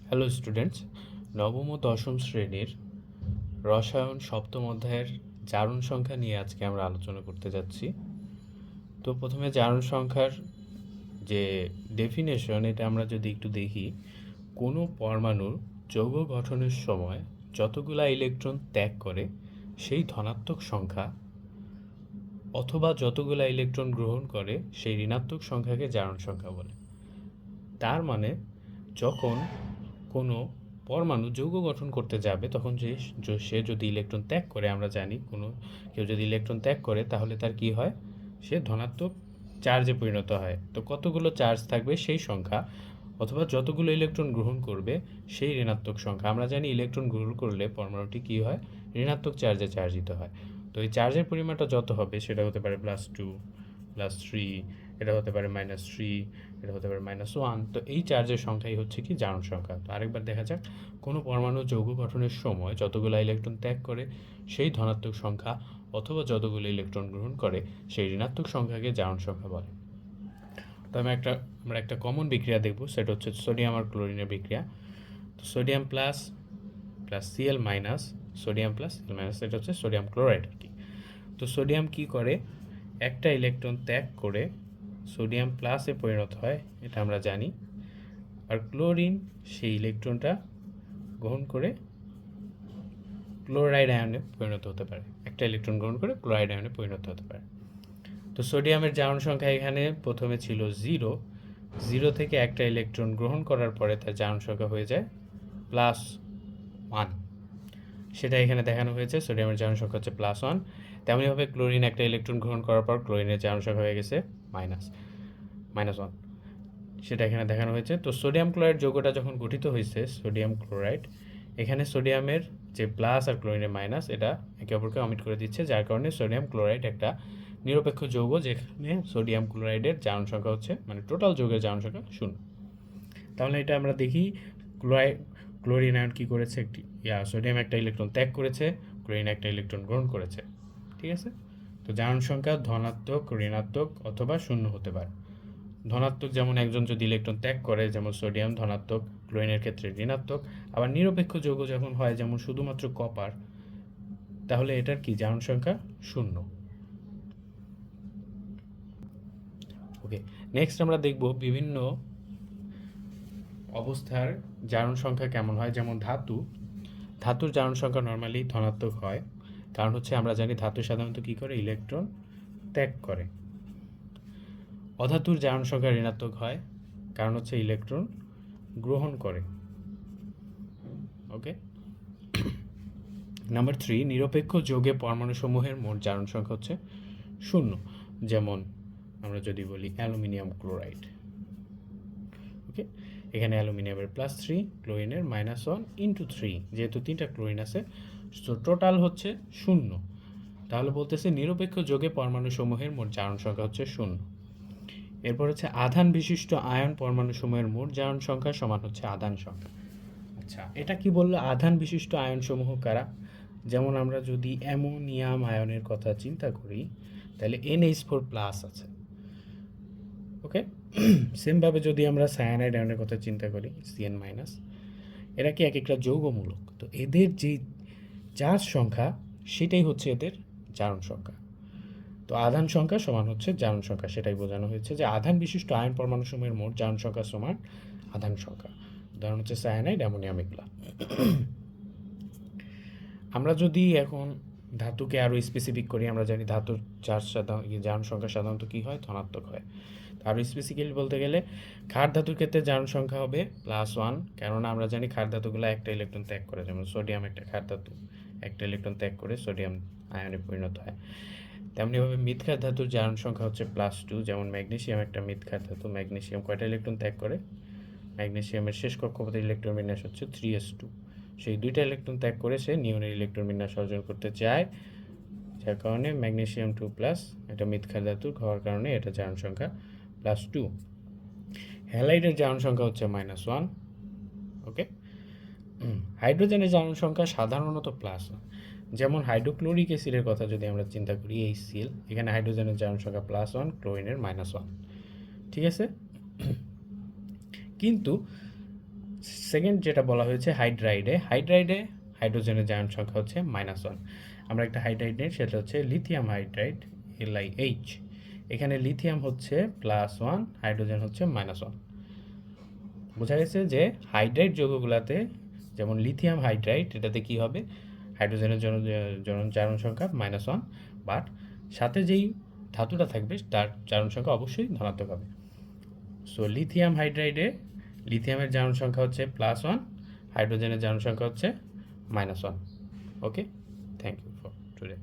Hello students, নবম ও দশম শ্রেণীর রসায়ন সপ্তম অধ্যায়ের জারণ সংখ্যা নিয়ে আজকে আমরা আলোচনা করতে যাচ্ছি। তো প্রথমে জারণ সংখ্যার যে ডেফিনেশন এটা আমরা যদি একটু দেখি, কোনো পরমাণুর যৌগ গঠনের সময় যতগুলা ইলেকট্রন ত্যাগ করে সেই ধনাত্মক সংখ্যা অথবা যতগুলা ইলেকট্রন গ্রহণ করে সেই ঋণাত্মক সংখ্যাকে জারণ সংখ্যা বলে। তার মানে যখন কোনো পরমাণু যৌগ গঠন করতে যাবে তখন সে যদি ইলেকট্রন ত্যাগ করে, আমরা জানি কোনো কেউ যদি ইলেকট্রন ত্যাগ করে তাহলে তার কি হয়, সে ধনাত্মক চার্জে পরিণত হয়। তো কতগুলো চার্জ থাকবে সেই সংখ্যা অথবা যতগুলো ইলেকট্রন গ্রহণ করবে সেই ঋণাত্মক সংখ্যা। আমরা জানি ইলেকট্রন গ্রহণ করলে পরমাণুটি কি হয়, ঋণাত্মক চার্জে চার্জিত হয়। তো এই চার্জের পরিমাণটা যত হবে সেটা হতে পারে +2, +3, এটা হতে পারে -3, এটা হতে পারে -1। তো এই চার্জের সংখ্যাই হচ্ছে কি জারণ সংখ্যা। তো আরেকবার দেখা যাক, কোনো পরমাণু যৌগ গঠনের সময় যতগুলো ইলেকট্রন ত্যাগ করে সেই ধনাত্মক সংখ্যা অথবা যতগুলো ইলেকট্রন গ্রহণ করে সেই ঋণাত্মক সংখ্যাকে জারণ সংখ্যা বলে। তো আমরা একটা কমন বিক্রিয়া দেখব, সেটা হচ্ছে সোডিয়াম আর ক্লোরিনের বিক্রিয়া। তো sodium plus plus Cl minus, sodium plus Cl minus, এটা হচ্ছে সোডিয়াম ক্লোরাইড আর কি। তো সোডিয়াম কি করে, একটা ইলেকট্রন ত্যাগ করে সোডিয়াম প্লাসে পরিণত হয়, এটা আমরা জানি। আর ক্লোরিন সেই ইলেকট্রনটা গ্রহণ করে ক্লোরাইড আয়নে পরিণত হতে পারে, একটা ইলেকট্রন গ্রহণ করে ক্লোরাইড আয়নে পরিণত হতে পারে। তো সোডিয়ামের জারণ সংখ্যা এখানে প্রথমে ছিল 0, 0 থেকে একটা ইলেকট্রন গ্রহণ করার পরে তার জারণ সংখ্যা হয়ে যায় +1, সেটা এখানে দেখানো হয়েছে। সোডিয়ামের জারণ সংখ্যা হচ্ছে +1। তেমনিভাবে ক্লোরিন একটা ইলেকট্রন গ্রহণ করার পর ক্লোরিনের জারণ সংখ্যা হয়ে গেছে -1, সেটা এখানে দেখানো হয়েছে। তো সোডিয়াম ক্লোরাইড যৌগটা যখন গঠিত হয়েছে, সোডিয়াম ক্লোরাইড, এখানে সোডিয়ামের যে প্লাস আর ক্লোরিনের মাইনাস এটা একে অপরকে অমিট করে দিচ্ছে, যার কারণে সোডিয়াম ক্লোরাইড একটা নিরপেক্ষ যৌগ, যেখানে সোডিয়াম ক্লোরাইডের জারণ সংখ্যা হচ্ছে, মানে টোটাল যৌগের জারণ সংখ্যা 0। তাহলে এটা আমরা দেখি, ক্লোরিন আয়ন কী করেছে, সোডিয়াম একটা ইলেকট্রন ত্যাগ করেছে, ক্লোরিন একটা ইলেকট্রন গ্রহণ করেছে। ঠিক আছে। তো জারণ সংখ্যা ধনাত্মক, ঋণাত্মক অথবা 0 হতে পারে। ধনাত্মক যেমন একজন যদি ইলেকট্রন ত্যাগ করে, যেমন সোডিয়াম ধনাত্মক, ক্লোরিনের ক্ষেত্রে ঋণাত্মক। আবার নিরপেক্ষ যৌগ যখন হয়, যেমন শুধুমাত্র কপার, তাহলে এটার কি জারণ সংখ্যা 0। ওকে, নেক্সট আমরা দেখব বিভিন্ন অবস্থার জারণ সংখ্যা কেমন হয়। যেমন ধাতুর জারণ সংখ্যা নর্মালি ধনাত্মক হয়, কারণ হচ্ছে আমরা জানি ধাতু সাধারণত কী করে, ইলেকট্রন ত্যাগ করে। অধাতুর জারণ সংখ্যা ঋণাত্মক হয়, কারণ হচ্ছে ইলেকট্রন গ্রহণ করে। ওকে, নাম্বার 3, নিরপেক্ষ যৌগে পরমাণুসমূহের মোট জারণ সংখ্যা হচ্ছে 0। যেমন আমরা যদি বলি অ্যালুমিনিয়াম ক্লোরাইড। ওকে, এখানে অ্যালুমিনিয়ামের +3, ক্লোরিনের -1 × 3, যেহেতু 3টা ক্লোরিন আছে, তো টোটাল হচ্ছে 0। তাহলে বলতেছে নিরপেক্ষ যৌগে পরমাণুসমূহের মোট জারণ সংখ্যা হচ্ছে 0। এরপর হচ্ছে আধান বিশিষ্ট আয়ন পরমাণুসমূহের মোট জারণ সংখ্যা সমান হচ্ছে আধান সংখ্যা। আচ্ছা, এটা কি বললো, আধান বিশিষ্ট আয়নসমূহ কারা? যেমন আমরা যদি অ্যামোনিয়াম আয়নের কথা চিন্তা করি, তাহলে NH4+ আছে। ওকে, সেমভাবে যদি আমরা সায়ানাইড আয়নের কথা চিন্তা করি, Cn-, এরা কি এক একটা যৌগমূলক, তো এদের যে চার্জ সংখ্যা সেটাই হচ্ছে এদের জারণ সংখ্যা। তো আধান সংখ্যা সমান হচ্ছে জারণ সংখ্যা, সেটাই বোঝানো হয়েছে যে আধান বিশিষ্ট আয়ন পরমাণুসমূহের মোট জারণ সংখ্যা সমান আধান সংখ্যা। উদাহরণ হচ্ছে সায়ানাইড, অ্যামোনিয়াম, এগুলা। আমরা যদি এখন ধাতুকে আরও স্পেসিফিক করি, আমরা জানি ধাতুর জারণ সংখ্যা সাধারণত কী হয়, ধনাত্মক হয়। আরও স্পেসিফিক্যালি বলতে গেলে ক্ষার ধাতুর ক্ষেত্রে জারণ সংখ্যা হবে +1, কেননা আমরা জানি ক্ষার ধাতুগুলো একটা ইলেকট্রন ত্যাগ করে, যেমন সোডিয়াম একটা ক্ষার ধাতু, একটা ইলেকট্রন ত্যাগ করে সোডিয়াম আয়নে পরিণত হয়। তেমনিভাবে মৃৎক্ষার ধাতুর জারণ সংখ্যা হচ্ছে +2, যেমন ম্যাগনেসিয়াম একটা মৃৎক্ষার ধাতু, ম্যাগনেসিয়াম কয়টা ইলেকট্রন ত্যাগ করে, ম্যাগনেসিয়ামের শেষ কক্ষপথের ইলেকট্রন বিন্যাস হচ্ছে 3s2, সেই 2টা ইলেকট্রন ত্যাগ করে সে নিয়নের ইলেকট্রন বিন্যাস অর্জন করতে চায়, যার কারণে ম্যাগনেসিয়াম 2+, এটা মৃৎক্ষার ধাতুর হওয়ার কারণে এটা জারণ সংখ্যা +2। হ্যালাইডের জারণ সংখ্যা হচ্ছে -1। ওকে, হাইড্রোজেনের জারণ সংখ্যা সাধারণত +1, যেমন হাইড্রোক্লোরিক অ্যাসিডের কথা যদি আমরা চিন্তা করি, HCl, এখানে হাইড্রোজেনের জারণ সংখ্যা +1, ক্লোরিনের -1। ঠিক আছে, কিন্তু সেকেন্ড যেটা বলা হয়েছে হাইড্রাইডে হাইড্রোজেনের জারণ সংখ্যা হচ্ছে -1। আমরা একটা হাইড্রাইড নিই, সেটা হচ্ছে লিথিয়াম হাইড্রাইড, LiH। এখানে লিথিয়াম হচ্ছে +1, হাইড্রোজেন হচ্ছে -1। বোঝা গেছে যে হাইড্রাইড যৌগগুলোতে, যেমন লিথিয়াম হাইড্রাইড, এটাতে কি হবে, হাইড্রোজেনের জারণ সংখ্যা -1, বাট সাথে যেই ধাতুটা থাকবে তার জারণ সংখ্যা অবশ্যই ধনাত্মক হবে। সো লিথিয়াম হাইড্রাইডে লিথিয়ামের জারণ সংখ্যা হচ্ছে +1, হাইড্রোজেনের জারণ সংখ্যা হচ্ছে -1। ওকে, থ্যাংক ইউ ফর টুডে।